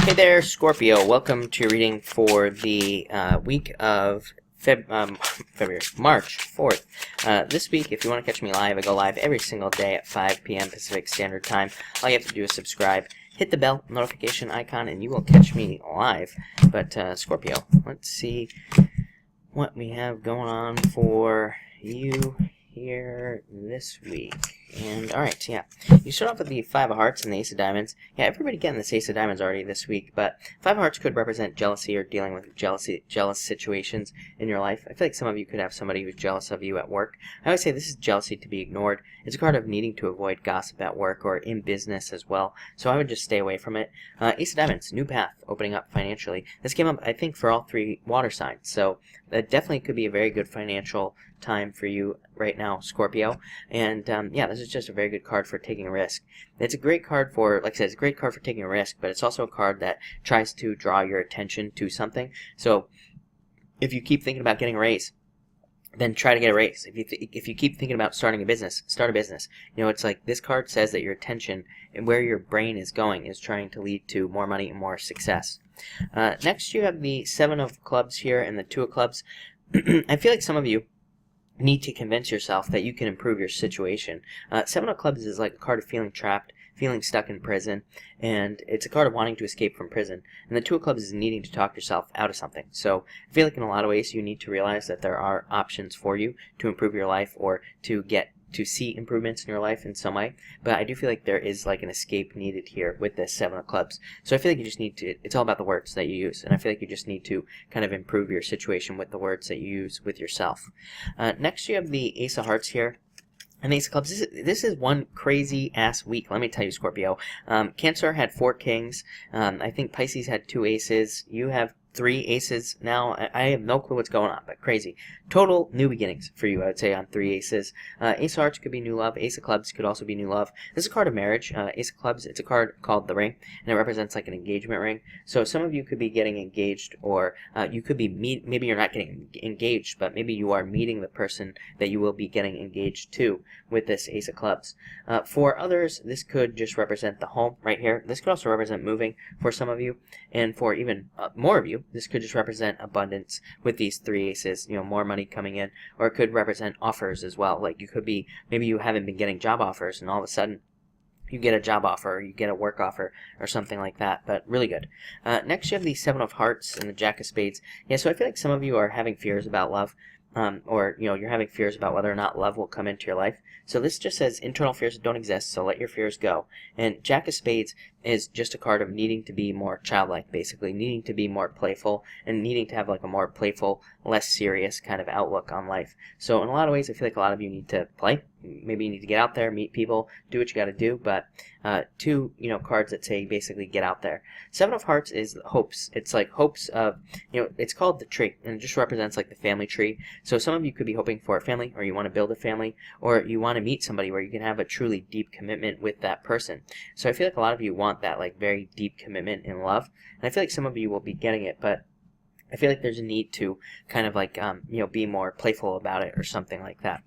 Hey there, Scorpio. Welcome to your reading for the week of March 4th. This week, if you want to catch me live, I go live every single day at 5 p.m. Pacific Standard Time. All you have to do is subscribe, hit the bell notification icon, and you will catch me live. But, Scorpio, let's see what we have going on for you here this week. And alright, yeah. You start off with the Five of Hearts and the Ace of Diamonds. Yeah, everybody getting this Ace of Diamonds already this week, but Five of Hearts could represent jealousy or dealing with jealous situations in your life. I feel like some of you could have somebody who's jealous of you at work. I always say this is jealousy to be ignored. It's a card of needing to avoid gossip at work or in business as well, so I would just stay away from it. Ace of Diamonds, new path, opening up financially. This came up, I think, for all three water signs, so that definitely could be a very good financial time for you right now, Scorpio. And yeah, this is just a very good card for taking a risk. It's a great card for, like I said, it's a great card for taking a risk, but it's also a card that tries to draw your attention to something. So if you keep thinking about getting a raise, then try to get a raise. If you keep thinking about starting a business, start a business. You know, it's like this card says that your attention and where your brain is going is trying to lead to more money and more success. Next, you have the Seven of Clubs here and the Two of Clubs. I feel like some of you need to convince yourself that you can improve your situation. Seven of Clubs is like a card of feeling trapped, feeling stuck in prison, and it's a card of wanting to escape from prison. And the Two of Clubs is needing to talk yourself out of something. So I feel like in a lot of ways you need to realize that there are options for you to improve your life or to get to see improvements in your life in some way, but I do feel like there is like an escape needed here with this Seven of Clubs. So I feel like you just need to, it's all about the words that you use, and I feel like you just need to kind of improve your situation with the words that you use with yourself. Next you have the Ace of Hearts here. And Ace of Clubs, this is one crazy-ass week, let me tell you, Scorpio. Cancer had 4 kings. I think Pisces had 2 aces. You have 3 aces now. I have no clue what's going on, but crazy. Total new beginnings for you, I would say, on 3 aces. Ace of Hearts could be new love. Ace of Clubs could also be new love. This is a card of marriage. Ace of Clubs, it's a card called the ring, and it represents like an engagement ring. So some of you could be getting engaged, or you could be maybe you're not getting engaged, but maybe you are meeting the person that you will be getting engaged to with this Ace of Clubs. For others, this could just represent the home right here. This could also represent moving for some of you, and for even more of you, this could just represent abundance with these 3 aces, you know, more money coming in, or it could represent offers as well. Like you could be, maybe you haven't been getting job offers and all of a sudden you get a job offer, or you get a work offer, or something like that, but really good. Next you have the Seven of Hearts and the Jack of Spades. Yeah, so I feel like some of you are having fears about love. Or, you know, you're having fears about whether or not love will come into your life. So this just says internal fears don't exist, so let your fears go. And Jack of Spades is just a card of needing to be more childlike, basically, needing to be more playful, and needing to have like a more playful, less serious kind of outlook on life. So in a lot of ways, I feel like a lot of you need to play. Maybe you need to get out there, meet people, do what you got to do, but 2, you know, cards that say basically get out there. Seven of Hearts is hopes. It's like hopes of, you know, it's called the tree, and it just represents like the family tree. So some of you could be hoping for a family, or you want to build a family, or you want to meet somebody where you can have a truly deep commitment with that person. So I feel like a lot of you want that like very deep commitment in love, and I feel like some of you will be getting it, but I feel like there's a need to kind of like, you know, be more playful about it or something like that.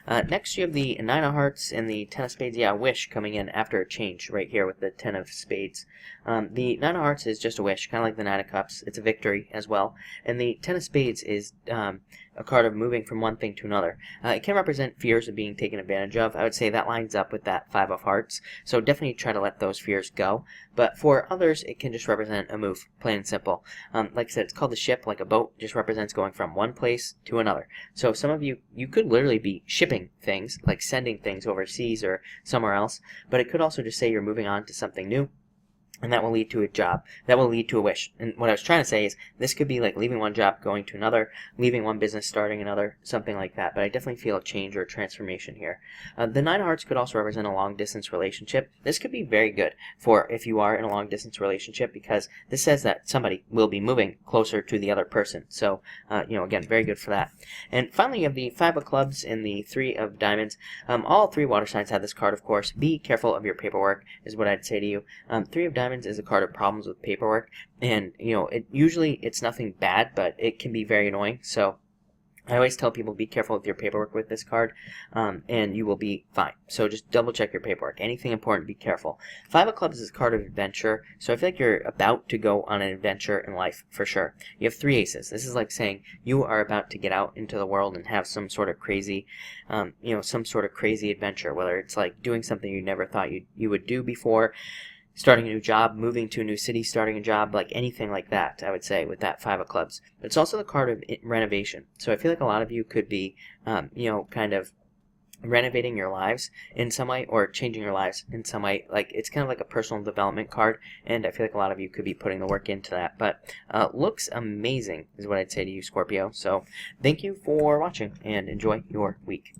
Next you have the Nine of Hearts and the Ten of Spades. Yeah, a wish coming in after a change right here with the Ten of Spades. The Nine of Hearts is just a wish, kind of like the Nine of Cups. It's a victory as well. And the Ten of Spades is a card of moving from one thing to another. It can represent fears of being taken advantage of. I would say that lines up with that Five of Hearts. So definitely try to let those fears go. But for others, it can just represent a move, plain and simple. Like I said, it's called the ship, like a boat. Just represents going from one place to another. So some of you, you could literally be shipping things, like sending things overseas or somewhere else, but it could also just say you're moving on to something new, and that will lead to a job. That will lead to a wish. And what I was trying to say is this could be like leaving one job, going to another, leaving one business, starting another, something like that. But I definitely feel a change or a transformation here. The Nine of Hearts could also represent a long-distance relationship. This could be very good for if you are in a long-distance relationship, because this says that somebody will be moving closer to the other person. So, you know, again, very good for that. And finally, you have the Five of Clubs and the Three of Diamonds. All 3 water signs have this card, of course. Be careful of your paperwork is what I'd say to you. Three of Diamonds is a card of problems with paperwork, and you know, usually it's nothing bad, but it can be very annoying. So I always tell people be careful with your paperwork with this card, and you will be fine. So just double check your paperwork. Anything important, be careful. Five of Clubs is a card of adventure, so I feel like you're about to go on an adventure in life for sure. You have three aces. This is like saying you are about to get out into the world and have some sort of crazy, some sort of crazy adventure. Whether it's like doing something you never thought you would do before, starting a new job, moving to a new city, starting a job, like anything like that, I would say, with that Five of Clubs. But it's also the card of renovation. So I feel like a lot of you could be, kind of renovating your lives in some way, or changing your lives in some way. Like, it's kind of like a personal development card, and I feel like a lot of you could be putting the work into that. But looks amazing is what I'd say to you, Scorpio. So thank you for watching, and enjoy your week.